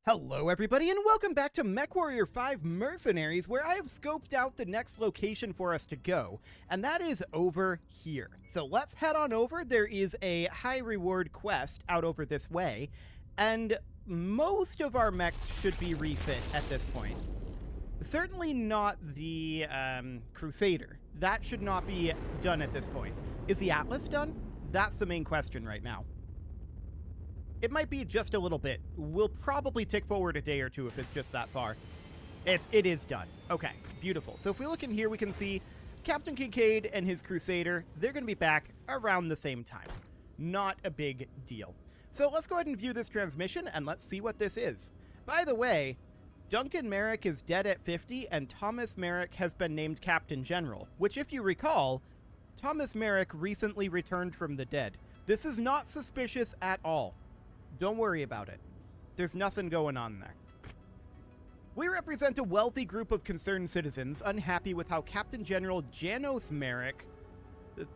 Hello everybody and welcome back to MechWarrior 5 Mercenaries, where I have scoped out the next location for us to go, and that is over here. So let's head on over. There is a high reward quest out over this way, and most of our mechs should be refit at this point. Certainly not the Crusader. That should not be done at this point. Is the Atlas done? That's the main question right now. It might be just a little bit. We'll probably tick forward a day or two if it's just that far. It is done. Okay, beautiful. So if we look in here, we can see Captain Kincaid and his Crusader. They're going to be back around the same time. Not a big deal. So let's go ahead and view this transmission, and let's see what this is. By the way, Duncan Merrick is dead at 50, and Thomas Merrick has been named Captain General, which, if you recall, Thomas Merrick recently returned from the dead. This is not suspicious at all. Don't worry about it. There's nothing going on there. We represent a wealthy group of concerned citizens unhappy with how Captain General Janos Merrick,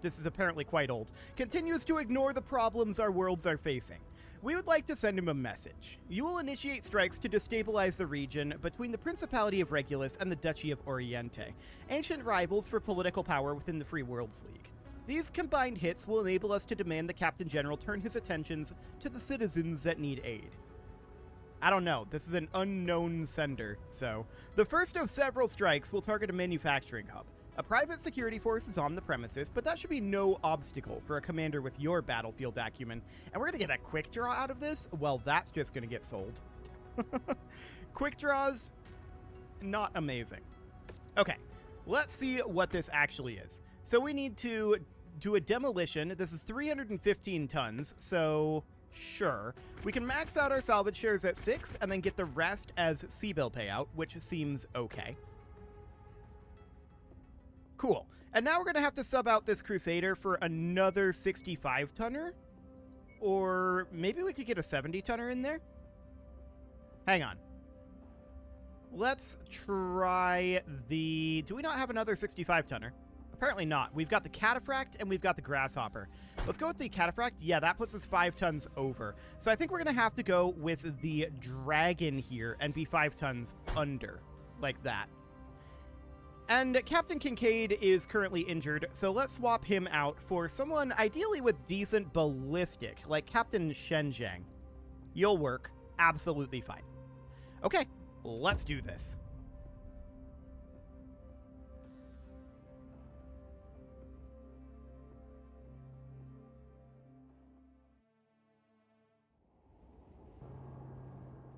this is apparently quite old, continues to ignore the problems our worlds are facing. We would like to send him a message. You will initiate strikes to destabilize the region between the Principality of Regulus and the Duchy of Oriente, ancient rivals for political power within the Free Worlds League. These combined hits will enable us to demand the Captain General turn his attentions to the citizens that need aid. I don't know, this is an unknown sender, so... The first of several strikes will target a manufacturing hub. A private security force is on the premises, but that should be no obstacle for a commander with your battlefield acumen. And we're gonna get a quick draw out of this? Well, that's just gonna get sold. Quick draws, not amazing. Okay, let's see what this actually is. So we need to do a demolition. This is 315 tons, so sure. We can max out our salvage shares at 6 and then get the rest as C-bill payout, which seems okay. Cool. And now we're going to have to sub out this Crusader for another 65-tonner? Or maybe we could get a 70-tonner in there? Hang on. Let's try the... Do we not have another 65-tonner? Apparently not. We've got the Cataphract and we've got the Grasshopper. Let's go with the Cataphract. Yeah, that puts us 5 tons over. So I think we're going to have to go with the Dragon here and be 5 tons under, like that. And Captain Kincaid is currently injured, so let's swap him out for someone ideally with decent ballistic, like Captain Shenjiang. You'll work. Absolutely fine. Okay, let's do this.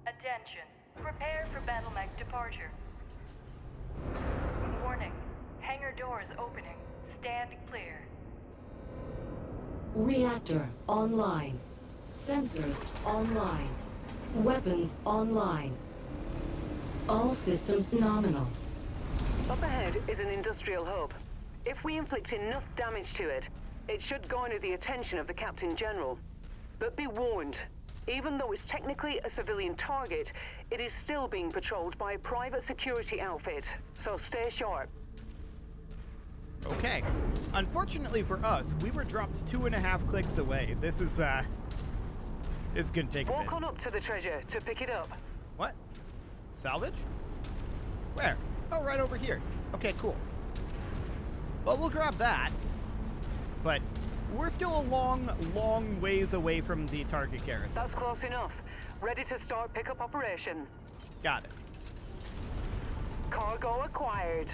Attention. Prepare for battle mech departure. Warning. Hangar doors opening. Stand clear. Reactor online. Sensors online. Weapons online. All systems nominal. Up ahead is an industrial hub. If we inflict enough damage to it, it should garner the attention of the Captain General. But be warned. Even though it's technically a civilian target, it is still being patrolled by a private security outfit, so stay sharp. Okay. Unfortunately for us, we were dropped 2.5 clicks away. This is gonna take a bit. Walk on up to the treasure to pick it up. What? Salvage? Where? Oh, right over here. Okay, cool. Well, we'll grab that. But we're still a long ways away from the target garrison. That's close enough. Ready to start pickup operation. Got it. Cargo acquired.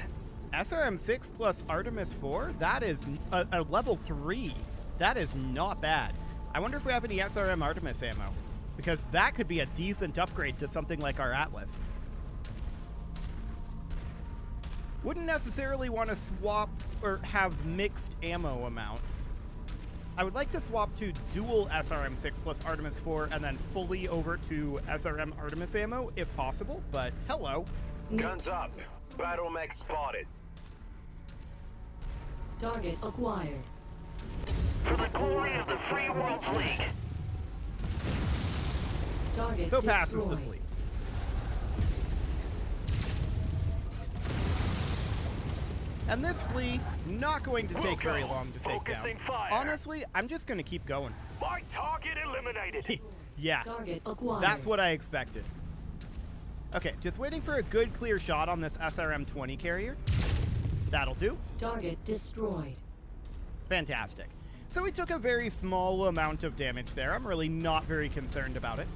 SRM-6 plus Artemis 4? That is a level 3. That is not bad. I wonder if we have any SRM Artemis ammo, because that could be a decent upgrade to something like our Atlas. Wouldn't necessarily want to swap or have mixed ammo amounts. I would like to swap to dual SRM-6 plus Artemis 4 and then fully over to SRM Artemis ammo, if possible, but hello. Guns up. Battle mech spotted. Target acquired. For the glory of the Free Worlds League. Target So destroyed. passes the fleet. And this flea, not going to take very long to take down. Focusing fire. Honestly, I'm just going to keep going. My target eliminated. Yeah, Target acquired. that's what I expected. Okay, just waiting for a good clear shot on this SRM-20 carrier. That'll do. Target destroyed. Fantastic. So we took a very small amount of damage there. I'm really not very concerned about it.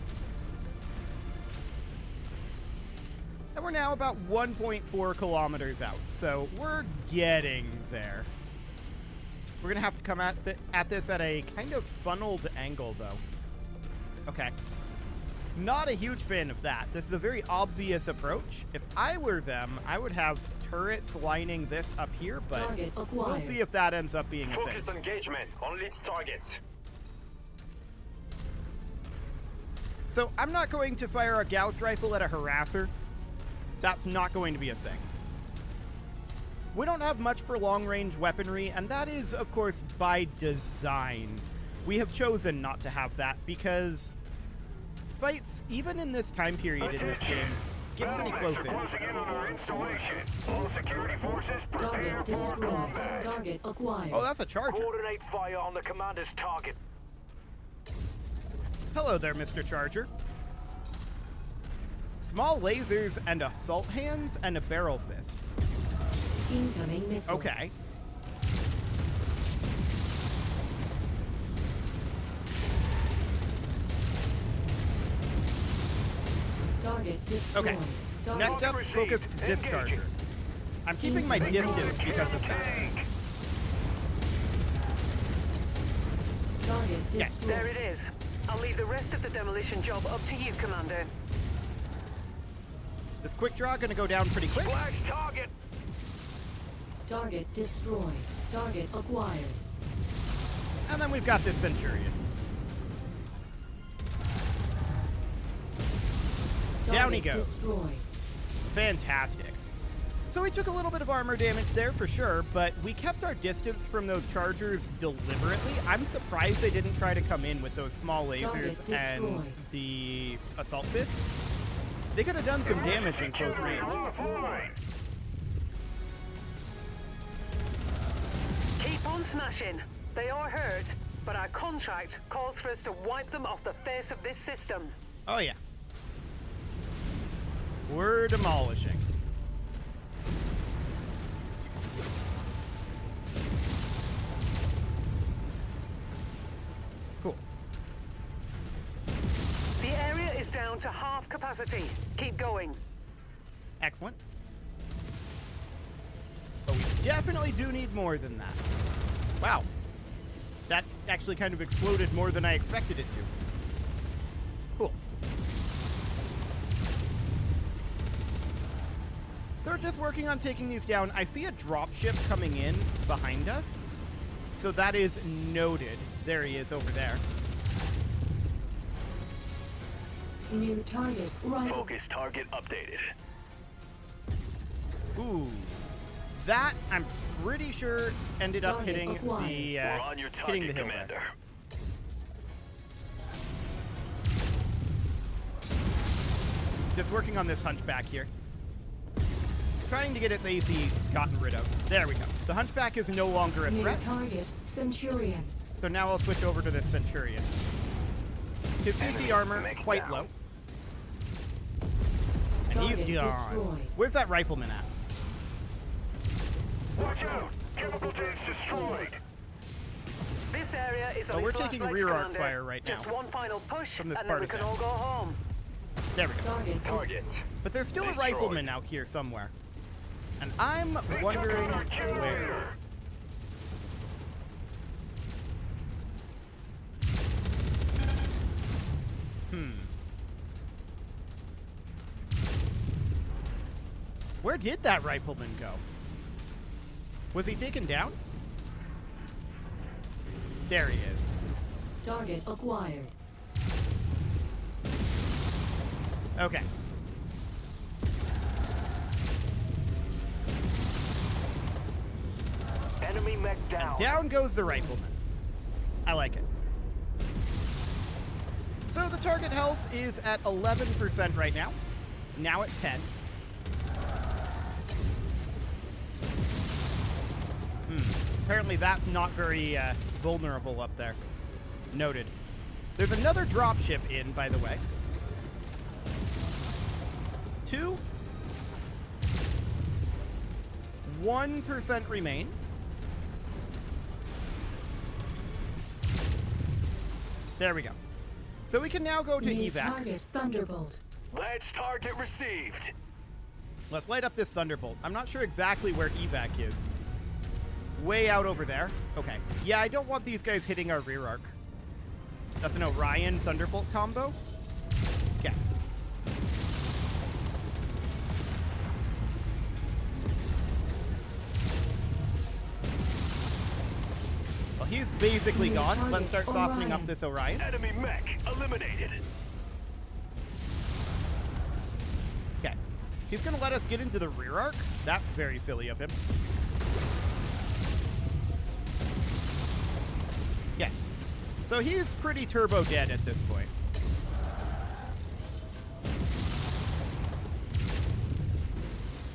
And we're now about 1.4 kilometers out, so we're getting there. We're going to have to come at this at a kind of funneled angle, though. Okay. Not a huge fan of that. This is a very obvious approach. If I were them, I would have turrets lining this up here, but Target we'll acquired. see if that ends up being a thing. Focus engagement on lead targets. So I'm not going to fire a Gauss rifle at a harasser. That's not going to be a thing. We don't have much for long-range weaponry, and that is, of course, by design. We have chosen not to have that because fights, even in this time period in this game, get pretty close in. Closing in on our installation. All security forces prepare Target for destroyed. combat. Target acquired. Oh, that's a charger. Coordinate fire on the commander's target. Hello there, Mr. Charger. Small lasers and assault hands and a barrel fist. Incoming missile. Okay. Target destroyed. Okay. Target Next up, focus this charger. I'm keeping my distance because of that. Tank. Target Yeah. destroyed. There it is. I'll leave the rest of the demolition job up to you, Commander. This quick draw gonna go down pretty quick. Flash target. Target destroyed. Target acquired. And then we've got this Centurion. Down he Target goes. Destroyed. Fantastic. So we took a little bit of armor damage there for sure, but we kept our distance from those chargers deliberately. I'm surprised they didn't try to come in with those small lasers Target and destroyed. the assault fists. They could have done some damage in close range. Offline. Keep on smashing. They are hurt, but our contract calls for us to wipe them off the face of this system. Oh yeah. We're demolishing. Cool. The area is down to half capacity. Keep going. Excellent. But we definitely do need more than that. Wow. That actually kind of exploded more than I expected it to. Cool. So we're just working on taking these down. I see a dropship coming in behind us. So that is noted. There he is over there. New target. Rifle. Focus target updated. Ooh. That, I'm pretty sure, ended up Target hitting acquired. the, We're on your hitting the target, hill there. Commander. Just working on this hunchback here. Trying to get its AC gotten rid of. There we go. The hunchback is no longer a New threat, target. Centurion. so now I'll switch over to this Centurion. His Enemy CT armor mech quite down. low. And he's Target gone. destroyed. Where's that rifleman at? Watch out! Chemical tanks destroyed. This area is Oh, on we're its last taking legs, rear arc Commander. fire right now. Just one final push, From this and then we can partisan. all go home. There we go. Target. Targets. But there's still a Destroyed. rifleman out here somewhere. And I'm wondering where. Where did that rifleman go? Was he taken down? There he is. Target acquired. Okay. Enemy mech down. Down goes the rifleman. I like it. So the target health is at 11% right now. Now at 10. Apparently that's not very vulnerable up there. Noted. There's another dropship in, by the way. 2. 1% remain. There we go. So we can now go to New evac. target Thunderbolt. Let's target received. Let's light up this Thunderbolt. I'm not sure exactly where evac is. Way out over there. Okay. Yeah, I don't want these guys hitting our rear arc. That's an Orion Thunderbolt combo. Okay. Well, he's basically New gone. Let's target, start softening up Orion. this Orion. Enemy mech eliminated. Okay. He's going to let us get into the rear arc. That's very silly of him. Yeah. So he's pretty turbo dead at this point.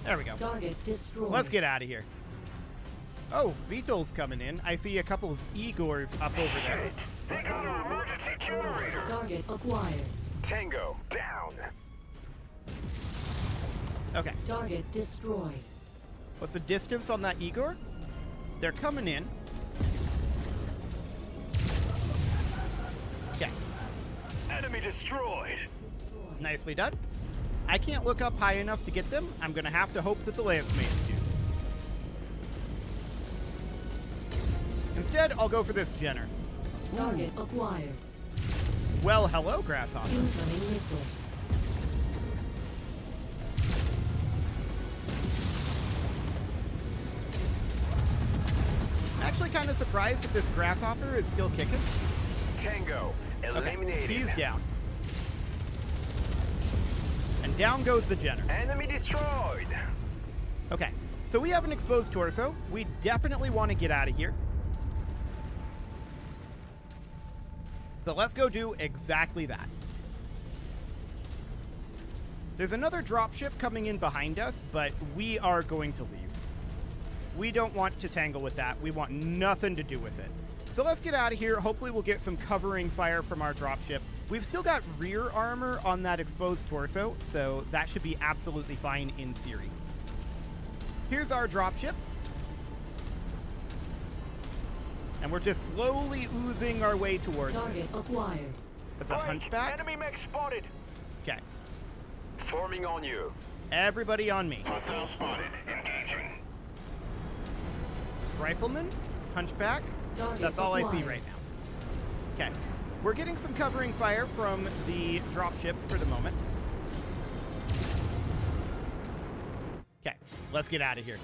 There we go. Target destroyed. Let's get out of here. Oh, Vitol's coming in. I see a couple of Igors up over there. They got our emergency generator. Target acquired. Tango down. Okay. Target destroyed. What's the distance on that Igor? They're coming in. Okay. Enemy destroyed. Destroyed. Nicely done. I can't look up high enough to get them. I'm going to have to hope that the lance mates do. Instead, I'll go for this Jenner. Target acquired. Well, hello, Grasshopper. Incoming missile. I'm actually kind of surprised that this Grasshopper is still kicking. Tango Okay, eliminated. he's down. And down goes the Jenner. Enemy destroyed. Okay, so we have an exposed torso. We definitely want to get out of here. So let's go do exactly that. There's another dropship coming in behind us, but we are going to leave. We don't want to tangle with that. We want nothing to do with it. So let's get out of here. Hopefully we'll get some covering fire from our dropship. We've still got rear armor on that exposed torso, so that should be absolutely fine in theory. Here's our dropship. And we're just slowly oozing our way towards it. Target acquired. As a hunchback. Enemy mech spotted. Okay. Forming on you. Everybody on me. Hostile spotted. Engaging. Rifleman, hunchback. Target That's all I see acquired. right now. Okay. We're getting some covering fire from the dropship for the moment. Okay. Let's get out of here.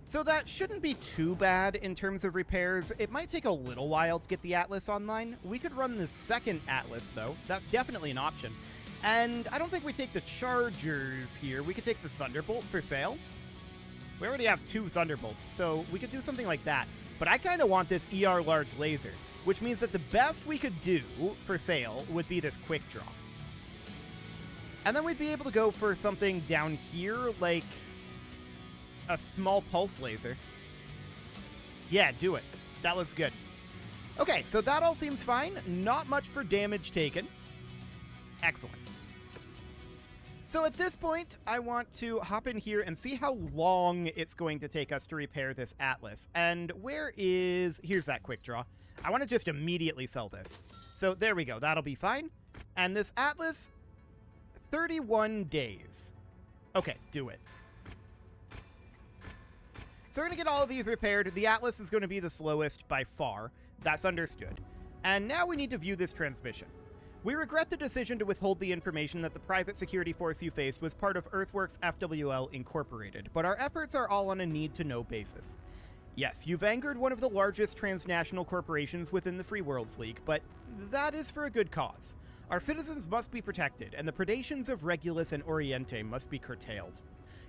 So that shouldn't be too bad in terms of repairs. It might take a little while to get the Atlas online. We could run the second Atlas, though. That's definitely an option. And I don't think we take the Chargers here. We could take the Thunderbolt for sale. We already have 2 Thunderbolts, so we could do something like that. But I kind of want this ER large laser, which means that the best we could do for sale would be this quick draw. And then we'd be able to go for something down here, like a small pulse laser. Yeah, do it. That looks good. Okay, so that all seems fine. Not much for damage taken. Excellent. So at this point, I want to hop in here and see how long it's going to take us to repair this Atlas. And here's that quick draw. I want to just immediately sell this. So there we go. That'll be fine. And this Atlas, 31 days. Okay, do it. So we're going to get all of these repaired. The Atlas is going to be the slowest by far. That's understood. And now we need to view this transmission. We regret the decision to withhold the information that the private security force you faced was part of Earthworks FWL Incorporated, but our efforts are all on a need-to-know basis. Yes, you've angered one of the largest transnational corporations within the Free Worlds League, but that is for a good cause. Our citizens must be protected, and the predations of Regulus and Oriente must be curtailed.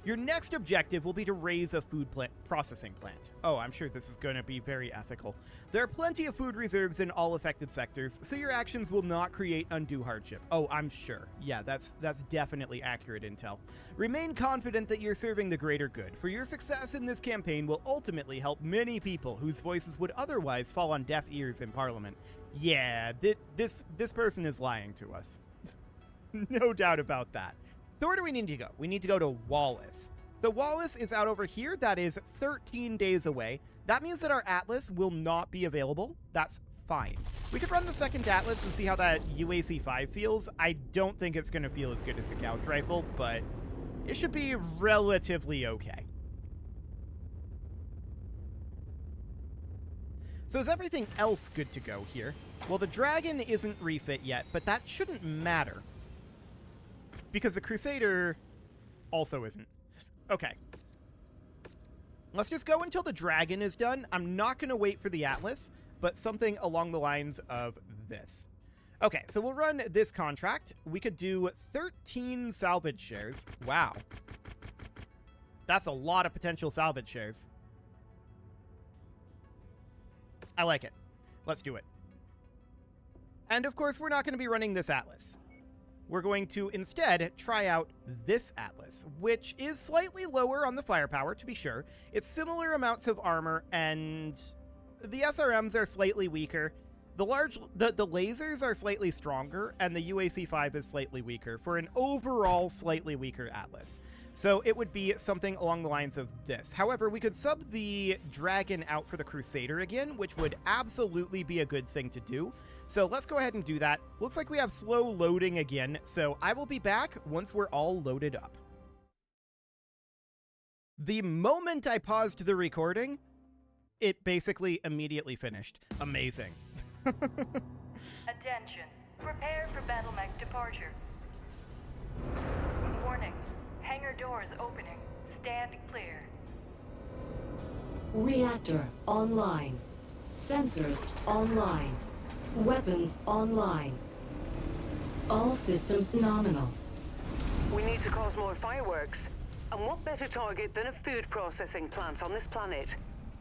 Your next objective will be to raise a food processing plant. Oh, I'm sure this is going to be very ethical. There are plenty of food reserves in all affected sectors, so your actions will not create undue hardship. Oh, I'm sure. Yeah, that's definitely accurate intel. Remain confident that you're serving the greater good, for your success in this campaign will ultimately help many people whose voices would otherwise fall on deaf ears in Parliament. Yeah, this person is lying to us. No doubt about that. So where do we need to go? We need to go to Wallace. So Wallace is out over here. That is 13 days away. That means that our Atlas will not be available. That's fine. We could run the second Atlas and see how that UAC-5 feels. I don't think it's going to feel as good as the Gauss rifle, but it should be relatively okay. So is everything else good to go here? Well, the Dragon isn't refit yet, but that shouldn't matter, because the Crusader also isn't. Okay. Let's just go until the Dragon is done. I'm not going to wait for the Atlas, but something along the lines of this. Okay, so we'll run this contract. We could do 13 salvage shares. Wow. That's a lot of potential salvage shares. I like it. Let's do it. And of course, we're not going to be running this Atlas. We're going to instead try out this Atlas, which is slightly lower on the firepower, to be sure. It's similar amounts of armor, and the SRMs are slightly weaker. The lasers are slightly stronger, and the UAC-5 is slightly weaker for an overall slightly weaker Atlas. So it would be something along the lines of this. However, we could sub the Dragon out for the Crusader again, which would absolutely be a good thing to do. So let's go ahead and do that. Looks like we have slow loading again, so I will be back once we're all loaded up. The moment I paused the recording, it basically immediately finished. Amazing. Attention. Prepare for battle mech departure. Warning. Hangar doors opening. Stand clear. Reactor online. Sensors online. Weapons online. All systems nominal. We need to cause more fireworks. And what better target than a food processing plant on this planet?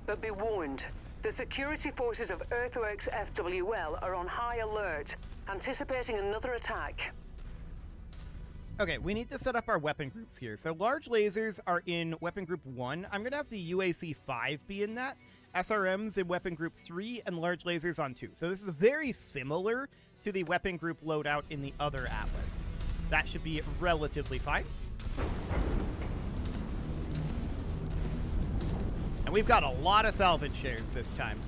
But be warned, the security forces of Earthworks FWL are on high alert, anticipating another attack. Okay, we need to set up our weapon groups here. So large lasers are in weapon group 1. I'm going to have the UAC-5 be in that. SRMs in weapon group 3 and large lasers on 2. So this is very similar to the weapon group loadout in the other Atlas. That should be relatively fine. And we've got a lot of salvage shares this time.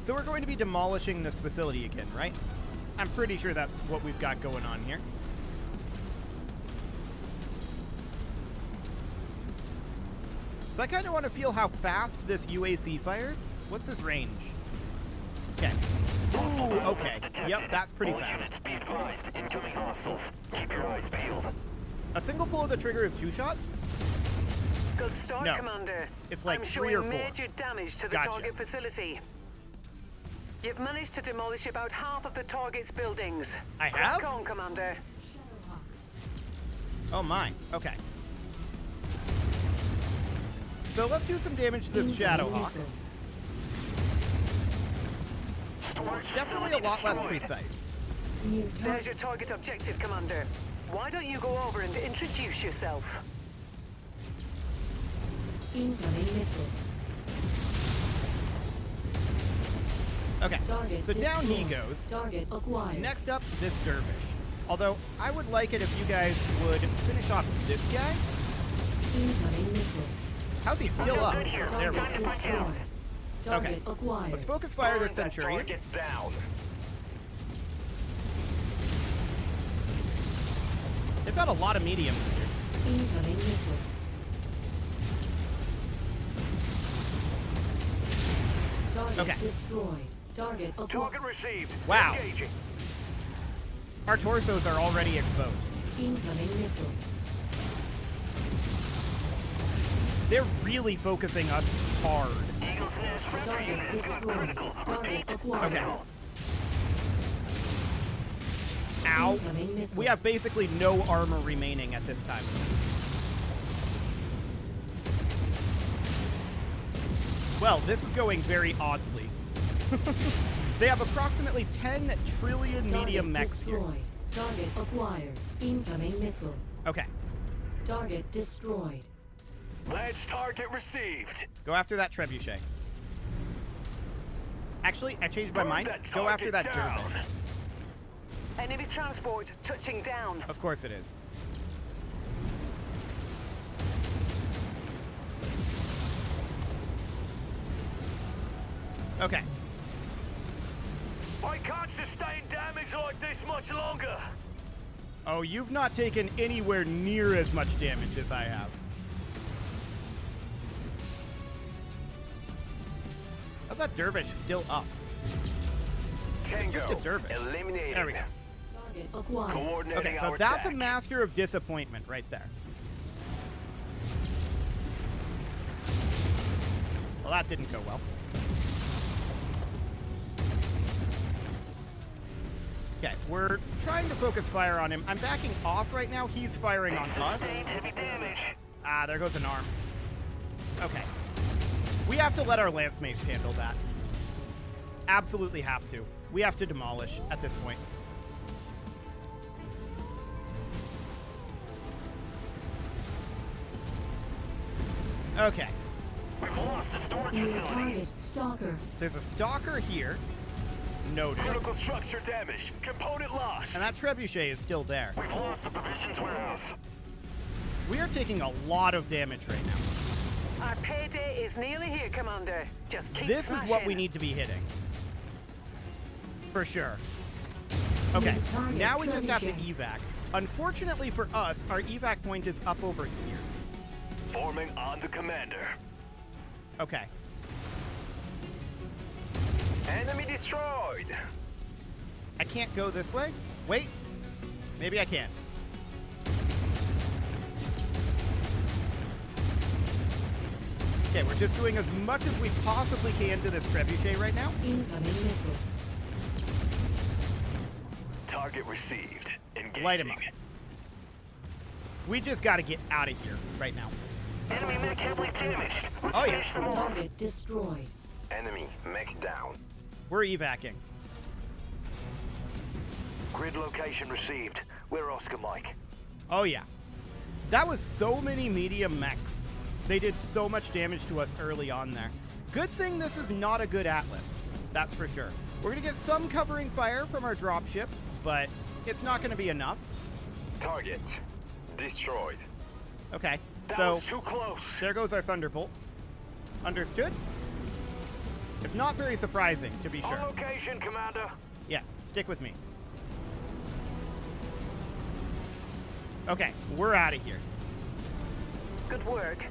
So we're going to be demolishing this facility again, right? I'm pretty sure that's what we've got going on here. So I kind of want to feel how fast this UAC fires. What's this range? Okay. Ooh, okay. Yep, that's pretty fast. Be advised, incoming hostiles. Keep your eyes peeled. A single pull of the trigger is 2 shots? Good start, No. Commander. It's like I'm 3 showing or 4. major damage to the Gotcha. target facility. You've managed to demolish about half of the target's buildings. I have? Crack on, Commander. Oh my. Okay. So let's do some damage to this Shadowhawk. Definitely a lot less precise. There's your target objective, Commander. Why don't you go over and introduce yourself? Incoming missile. Okay, Target so down he destroyed. goes. Target acquired. Next up, this Dervish. Although, I would like it if you guys would finish off this guy. Incoming missile. How's he still up? There we Target go. destroyed. Target acquired. Let's focus fire this Centurion. Target down. They've got a lot of mediums here. Incoming missile. Target Okay. destroyed. Target acquired. Target received. Wow. Engaging. Our torsos are already exposed. Incoming missile. They're really focusing us hard. Eagle's Nest friendly Target unit. destroyed. Critical. Target acquired. Okay. Ow. Incoming missile. We have basically no armor remaining at this time. Well, this is going very oddly. They have approximately 10 trillion medium mechs here. destroyed. Target acquired. Incoming missile. Okay, Target destroyed. Ledge target received. go after that trebuchet. Actually, I changed my Burn mind. that Go after that target down. dervish. Enemy transport touching down. Of course it is. Okay. I can't sustain damage like this much longer. Oh, you've not taken anywhere near as much damage as I have. How's that dervish still up? Tango just a dervish. eliminated. There we go. Target acquired. Coordinating Okay, so our that's a attack. master of disappointment right there. Well, that didn't go well. Okay, we're trying to focus fire on him. I'm backing off right now. He's firing on us. Sustained heavy damage. Ah, there goes an arm. Okay. We have to let our lance mates handle that. Absolutely have to. We have to demolish at this point. Okay. We've lost the storage New facility. target. Stalker. There's a stalker here. Noted. Critical structure damage. Component lost. And that trebuchet is still there. We've lost the provisions warehouse. We are taking a lot of damage right now. Our payday is nearly here, Commander. Just keep This is what we smashing. need to be hitting. For sure. Okay, New target, now we just have to trebuchet. evac. Unfortunately for us, our evac point is up over here. Forming on the commander. Okay. Enemy destroyed. I can't go this way. Wait. Maybe I can. Okay, we're just doing as much as we possibly can to this trebuchet right now. Incoming missile. Target received. Engaging. Light him up. We just got to get out of here right now. Enemy mech heavily damaged. Let's Oh, yeah. finish them off. Target destroyed. Enemy mech down. We're evacing. Grid location received. We're Oscar Mike. Oh, yeah. That was so many medium mechs. They did so much damage to us early on there. Good thing this is not a good Atlas. That's for sure. We're going to get some covering fire from our dropship, but it's not going to be enough. Targets destroyed. Okay, That so was too close. there goes our Thunderbolt. Understood? It's not very surprising, to be On sure. location, Commander. Yeah, stick with me. Okay, we're out of here. Good work.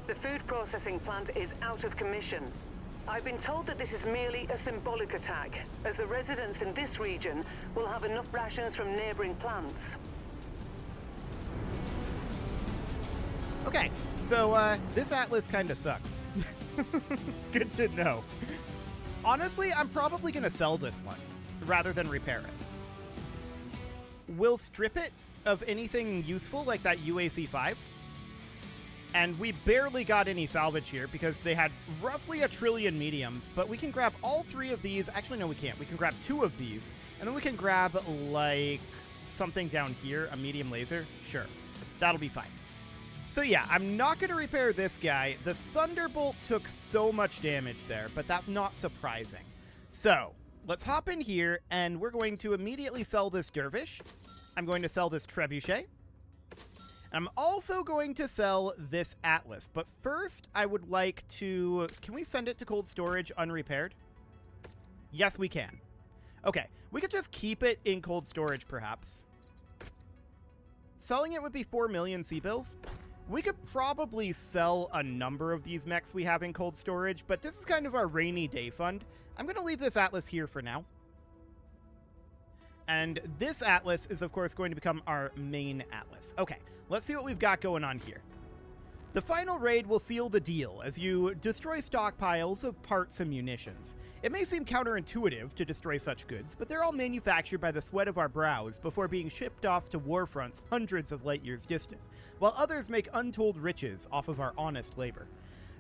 The food processing plant is out of commission. I've been told that this is merely a symbolic attack, as the residents in this region will have enough rations from neighboring plants. Okay, so this Atlas kind of sucks. Good to know. Honestly, I'm probably going to sell this one rather than repair it. We'll strip it of anything useful like that UAC-5. And we barely got any salvage here because they had roughly 1 trillion mediums, but we can grab all 3 of these. Actually, no, we can't. We can grab 2 of these, and then we can grab, like, something down here, a medium laser. Sure, that'll be fine. So yeah, I'm not going to repair this guy. The Thunderbolt took so much damage there, but that's not surprising. So, let's hop in here, and we're going to immediately sell this Dervish. I'm going to sell this Trebuchet. I'm also going to sell this Atlas, but first I would like to... Can we send it to cold storage unrepaired? Yes, we can. Okay, we could just keep it in cold storage, perhaps. Selling it would be 4 million C-bills. We could probably sell a number of these mechs we have in cold storage, but this is kind of our rainy day fund. I'm going to leave this Atlas here for now. And this Atlas is, of course, going to become our main Atlas. Okay, let's see what we've got going on here. The final raid will seal the deal as you destroy stockpiles of parts and munitions. It may seem counterintuitive to destroy such goods, but they're all manufactured by the sweat of our brows before being shipped off to war fronts hundreds of light years distant, while others make untold riches off of our honest labor.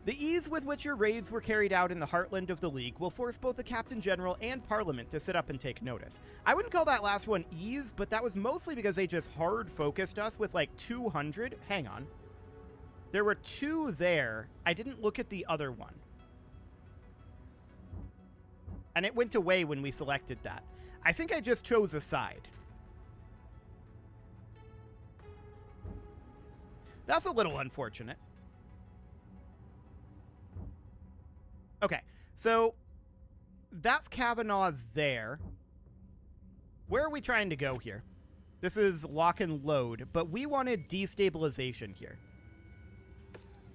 The ease with which your raids were carried out in the heartland of the League will force both the Captain General and Parliament to sit up and take notice. I wouldn't call that last one ease, but that was mostly because they just hard focused us with like 200. Hang on. There were 2 there. I didn't look at the other one. And it went away when we selected that. I think I just chose a side. That's a little unfortunate. Okay, so that's Kavanaugh there. Where are we trying to go here? This is lock and load, but we wanted destabilization here.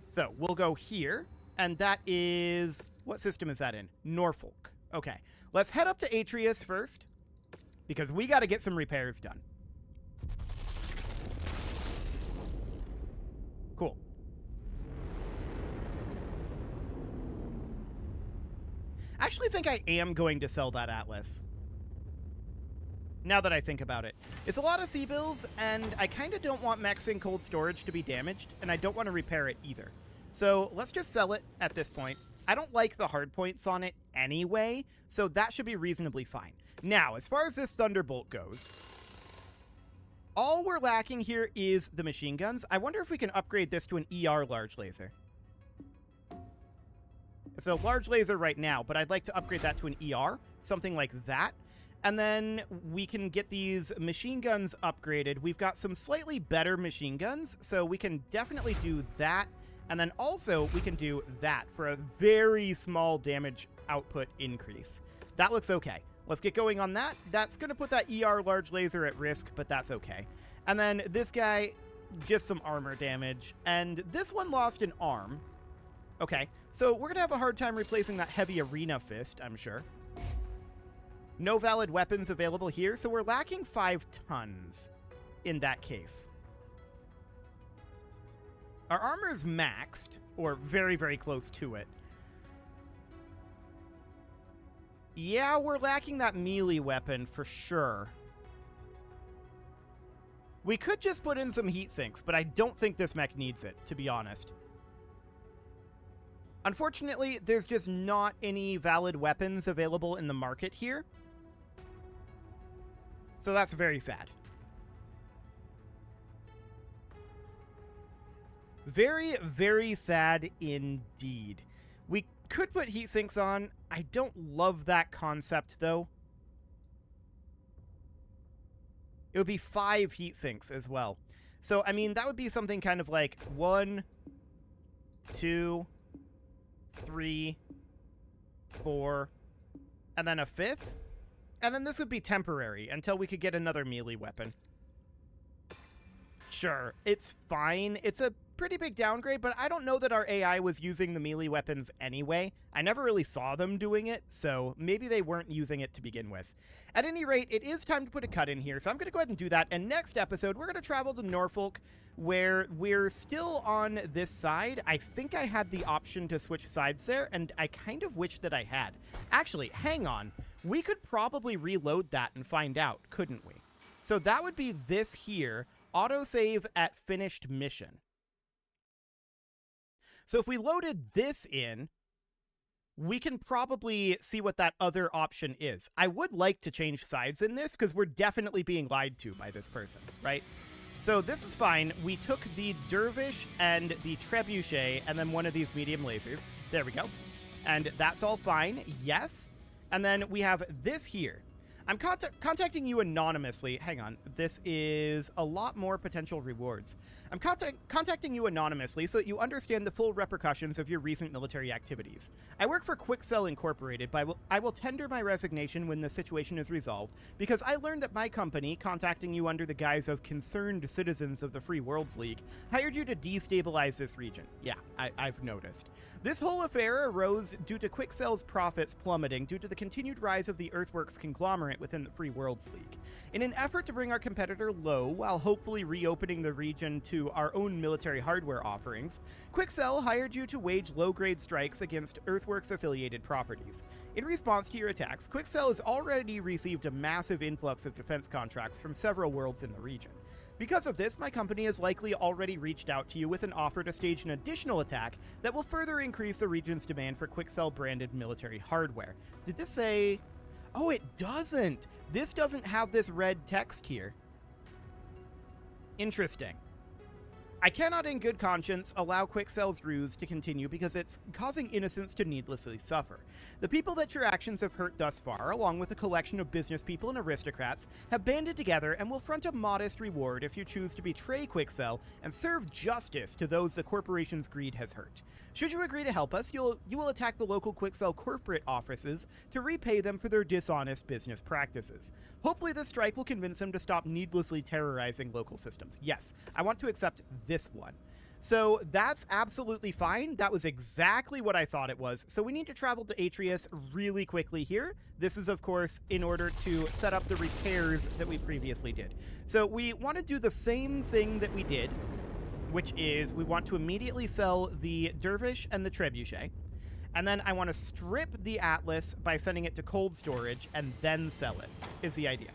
So we'll go here, and that is... What system is that in? Norfolk. Okay, let's head up to Atreus first, because we got to get some repairs done. Cool. I actually think I am going to sell that Atlas. Now that I think about it. It's a lot of C-bills, and I kind of don't want mechs in cold storage to be damaged, and I don't want to repair it either. So let's just sell it at this point. I don't like the hard points on it anyway, so that should be reasonably fine. Now, as far as this Thunderbolt goes, all we're lacking here is the machine guns. I wonder if we can upgrade this to an ER large laser. It's a large laser right now, but I'd like to upgrade that to an ER, something like that. And then we can get these machine guns upgraded. We've got some slightly better machine guns, so we can definitely do that. And then also we can do that for a very small damage output increase. That looks okay. Let's get going on that. That's going to put that ER large laser at risk, but that's okay. And then this guy, just some armor damage. And this one lost an arm. Okay, so we're going to have a hard time replacing that heavy arena fist, I'm sure. No valid weapons available here, so we're lacking 5 tons in that case. Our armor is maxed, or very, very close to it. Yeah, we're lacking that melee weapon for sure. We could just put in some heat sinks, but I don't think this mech needs it, to be honest. Unfortunately, there's just not any valid weapons available in the market here. So that's very sad. Very, very sad indeed. We could put heat sinks on. I don't love that concept, though. It would be 5 heat sinks as well. So, I mean, that would be something kind of like 1, 2, 3, 4, and then a 5th. And then this would be temporary until we could get another melee weapon. Sure, it's fine. It's a pretty big downgrade, but I don't know that our AI was using the melee weapons anyway. I never really saw them doing it, so maybe they weren't using it to begin with. At any rate, it is time to put a cut in here, so I'm going to go ahead and do that. And next episode, we're going to travel to Norfolk, where we're still on this side. I think I had the option to switch sides there, and I kind of wish that I had. Actually, hang on. We could probably reload that and find out, couldn't we? So that would be this here, autosave at finished mission. So if we loaded this in, we can probably see what that other option is. I would like to change sides in this because we're definitely being lied to by this person, right? So this is fine. We took the Dervish and the Trebuchet and then one of these medium lasers. There we go. And that's all fine. Yes. And then we have this here. I'm contacting you anonymously. Hang on. This is a lot more potential rewards. I'm contacting you anonymously so that you understand the full repercussions of your recent military activities. I work for Quickcell Incorporated, but I will tender my resignation when the situation is resolved because I learned that my company, contacting you under the guise of concerned citizens of the Free Worlds League, hired you to destabilize this region. Yeah, I've noticed. This whole affair arose due to Quickcell's profits plummeting due to the continued rise of the Earthworks conglomerate right within the Free Worlds League. In an effort to bring our competitor low while hopefully reopening the region to our own military hardware offerings, Quixel hired you to wage low-grade strikes against Earthworks-affiliated properties. In response to your attacks, Quixel has already received a massive influx of defense contracts from several worlds in the region. Because of this, my company has likely already reached out to you with an offer to stage an additional attack that will further increase the region's demand for Quixel-branded military hardware. Did this say... Oh, it doesn't! This doesn't have this red text here. Interesting. I cannot in good conscience allow Quixel's ruse to continue because it's causing innocents to needlessly suffer. The people that your actions have hurt thus far, along with a collection of business people and aristocrats, have banded together and will front a modest reward if you choose to betray Quixel and serve justice to those the corporation's greed has hurt. Should you agree to help us, you will attack the local Quixel corporate offices to repay them for their dishonest business practices. Hopefully this strike will convince them to stop needlessly terrorizing local systems. Yes, I want to accept this one. So that's absolutely fine. That was exactly what I thought it was. So we need to travel to Atreus really quickly here. This is, of course, in order to set up the repairs that we previously did. So we want to do the same thing that we did, which is we want to immediately sell the Dervish and the Trebuchet. And then I want to strip the Atlas by sending it to cold storage and then sell it, is the idea.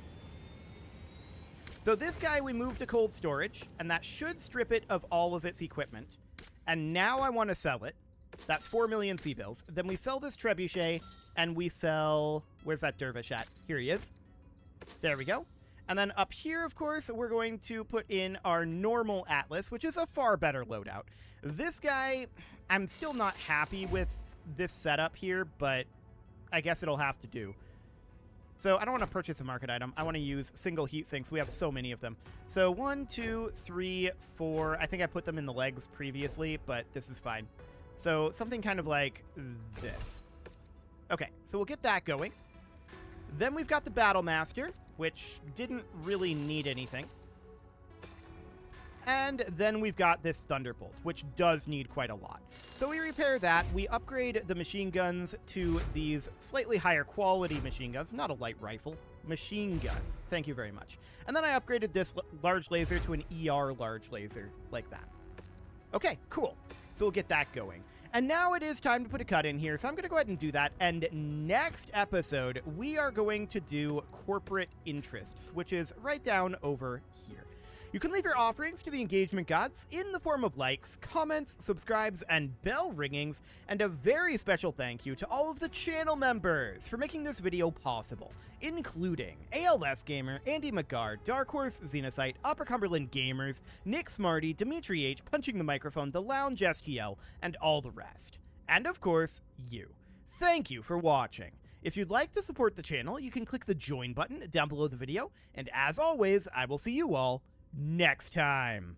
So this guy we move to cold storage, and that should strip it of all of its equipment. And now I want to sell it. That's 4 million C-bills. Then we sell this Trebuchet, and we sell... Where's that Dervish at? Here he is. There we go. And then up here, of course, we're going to put in our normal Atlas, which is a far better loadout. This guy, I'm still not happy with this setup here, but I guess it'll have to do. So I don't want to purchase a market item. I want to use single heat sinks. We have so many of them. So 1, 2, 3, 4. I think I put them in the legs previously, but this is fine. So something kind of like this. Okay, so we'll get that going. Then we've got the Battle Master, which didn't really need anything. And then we've got this Thunderbolt, which does need quite a lot. So we repair that. We upgrade the machine guns to these slightly higher quality machine guns. Not a light rifle. Machine gun. Thank you very much. And then I upgraded this large laser to an ER large laser, like that. Okay, cool. So we'll get that going. And now it is time to put a cut in here, so I'm going to go ahead and do that. And next episode, we are going to do corporate interests, which is right down over here. You can leave your offerings to the engagement gods in the form of likes, comments, subscribes, and bell ringings, and a very special thank you to all of the channel members for making this video possible, including ALS Gamer, Andy McGard, Dark Horse, Xenocyte, Upper Cumberland Gamers, Nick Smarty, Dimitri H, Punching the Microphone, The Lounge STL, and all the rest. And of course, you. Thank you for watching. If you'd like to support the channel, you can click the join button down below the video, and as always, I will see you all next time.